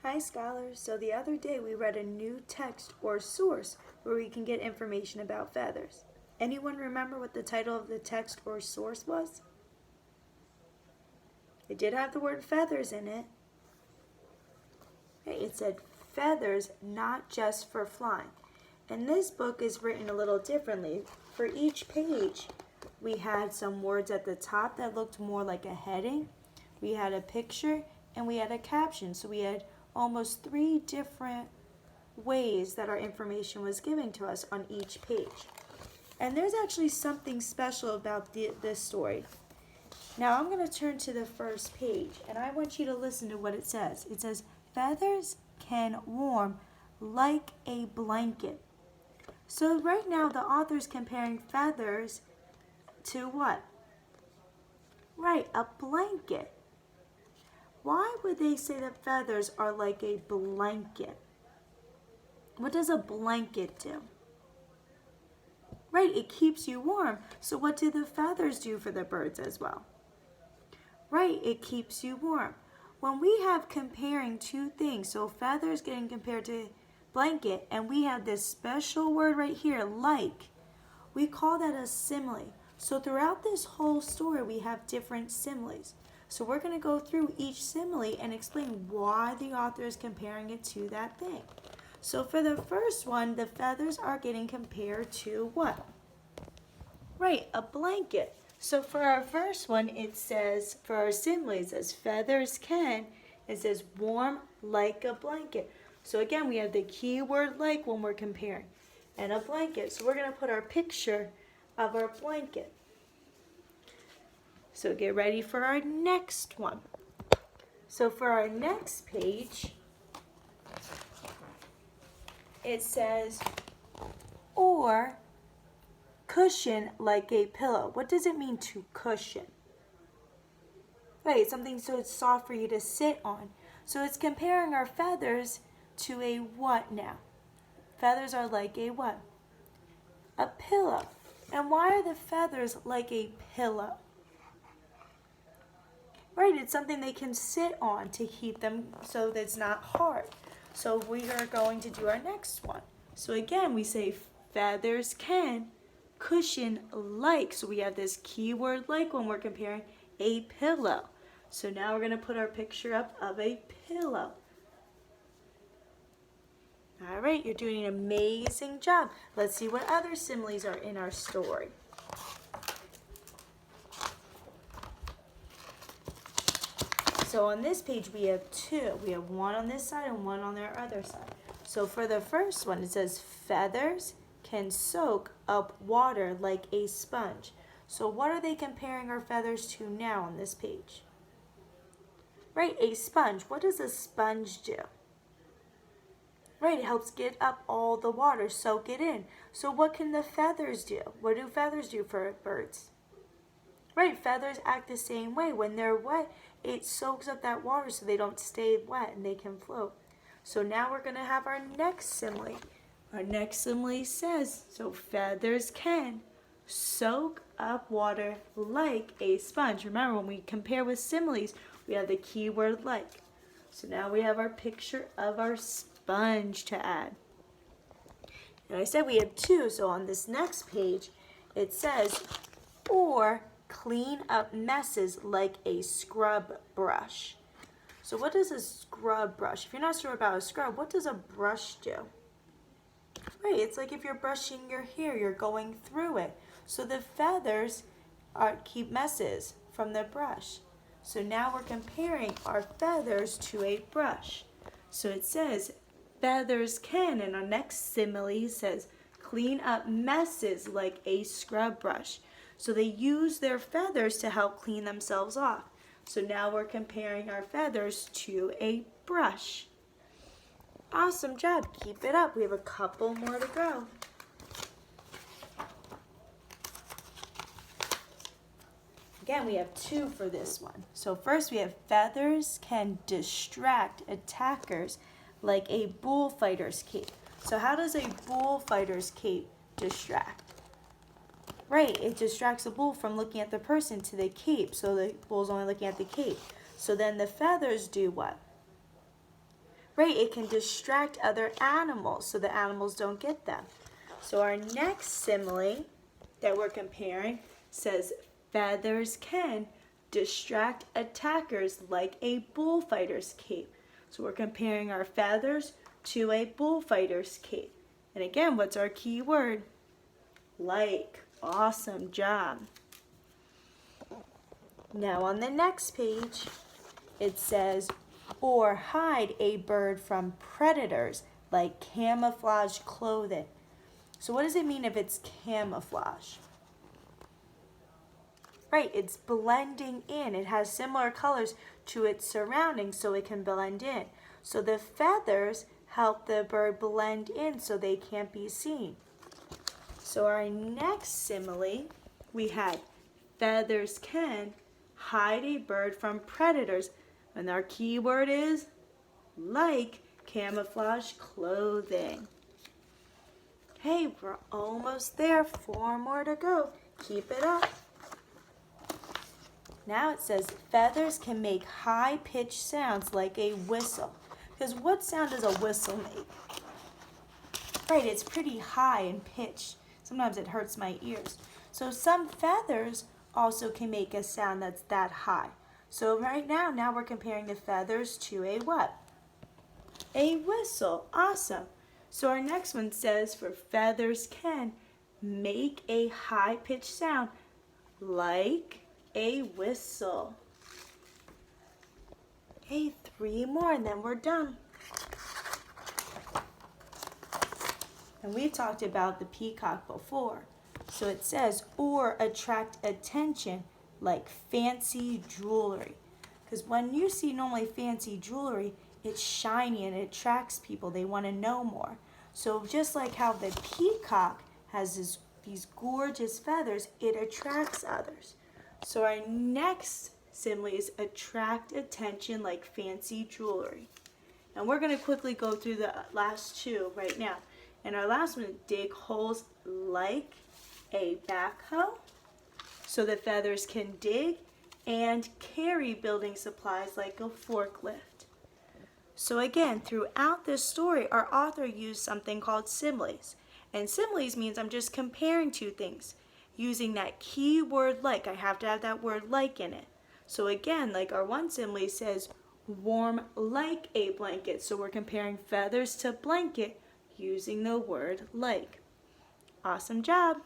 Hi scholars, so the other day we read a new text or source where we can get information about feathers. Anyone remember what the title of the text or source was? It did have the word feathers in it. It said feathers not just for flying. And this book is written a little differently. For each page, we had some words at the top that looked more like a heading. We had a picture and we had a caption. So we had almost 3 different ways that our information was given to us on each page. And there's actually something special about this story. Now I'm going to turn to the first page and I want you to listen to what it says. It says, feathers can warm like a blanket. So right now the author's comparing feathers to what? Right, a blanket. Why would they say that feathers are like a blanket? What does a blanket do? Right, it keeps you warm. So what do the feathers do for the birds as well? Right, it keeps you warm. When we have comparing two things, so feathers getting compared to blanket, and we have this special word right here, like, we call that a simile. So throughout this whole story, we have different similes. So we're going to go through each simile and explain why the author is comparing it to that thing. So for the first one, the feathers are getting compared to what? Right, a blanket. So for our first one, it says, for our simile, it says feathers can, it says warm like a blanket. So again, we have the key word like when we're comparing, and a blanket. So we're going to put our picture of our blanket. So get ready for our next one. So for our next page, it says, or cushion like a pillow. What does it mean to cushion? Right, something so it's soft for you to sit on. So it's comparing our feathers to a what now? Feathers are like a what? A pillow. And why are the feathers like a pillow? Right, it's something they can sit on to keep them so that it's not hard. So we are going to do our next one. So again, we say feathers can cushion like. So we have this keyword like when we're comparing a pillow. So now we're going to put our picture up of a pillow. All right, you're doing an amazing job. Let's see what other similes are in our story. So on this page we have 2. We have one on this side and one on their other side. So for the first one, it says feathers can soak up water like a sponge. So what are they comparing our feathers to now on this page? Right, a sponge. What does a sponge do? Right, it helps get up all the water, soak it in. So what can the feathers do? What do feathers do for birds? Right, feathers act the same way. When they're wet, it soaks up that water so they don't stay wet and they can float. So now we're going to have our next simile. Our next simile says, so feathers can soak up water like a sponge. Remember, when we compare with similes, we have the key word like. So now we have our picture of our sponge to add. And I said we have 2, so on this next page, it says, or clean up messes like a scrub brush. So what does a scrub brush? If you're not sure about a scrub, what does a brush do? Right, it's like if you're brushing your hair, you're going through it. So the feathers keep messes from the brush. So now we're comparing our feathers to a brush. So it says feathers can, and our next simile says clean up messes like a scrub brush. So they use their feathers to help clean themselves off. So now we're comparing our feathers to a brush. Awesome job. Keep it up. We have a couple more to go. Again, we have 2 for this one. So first we have feathers can distract attackers like a bullfighter's cape. So how does a bullfighter's cape distract? Right, it distracts the bull from looking at the person to the cape, so the bull's only looking at the cape. So then the feathers do what? Right, it can distract other animals so the animals don't get them. So our next simile that we're comparing says feathers can distract attackers like a bullfighter's cape. So we're comparing our feathers to a bullfighter's cape. And again, what's our key word? Like. Awesome job. Now on the next page, it says, or hide a bird from predators like camouflage clothing. So what does it mean if it's camouflage? Right, it's blending in. It has similar colors to its surroundings so it can blend in. So the feathers help the bird blend in so they can't be seen. So our next simile, we had feathers can hide a bird from predators. And our key word is like camouflage clothing. Hey, we're almost there. 4 more to go. Keep it up. Now it says feathers can make high-pitched sounds like a whistle. Because what sound does a whistle make? Right, it's pretty high in pitch. Sometimes it hurts my ears. So some feathers also can make a sound that's that high. So right now we're comparing the feathers to a what? A whistle. Awesome. So our next one says for feathers can make a high-pitched sound like a whistle. Okay, 3 more and then we're done. And we've talked about the peacock before. So it says, or attract attention like fancy jewelry. Because when you see normally fancy jewelry, it's shiny and it attracts people. They want to know more. So just like how the peacock has these gorgeous feathers, it attracts others. So our next simile is attract attention like fancy jewelry. And we're going to quickly go through the last 2 right now. And our last one, dig holes like a backhoe. So the feathers can dig and carry building supplies like a forklift. So again, throughout this story, our author used something called similes. And similes means I'm just comparing 2 things. Using that key word like, I have to have that word like in it. So again, like our one simile says, warm like a blanket. So we're comparing feathers to blanket using the word like. Awesome job.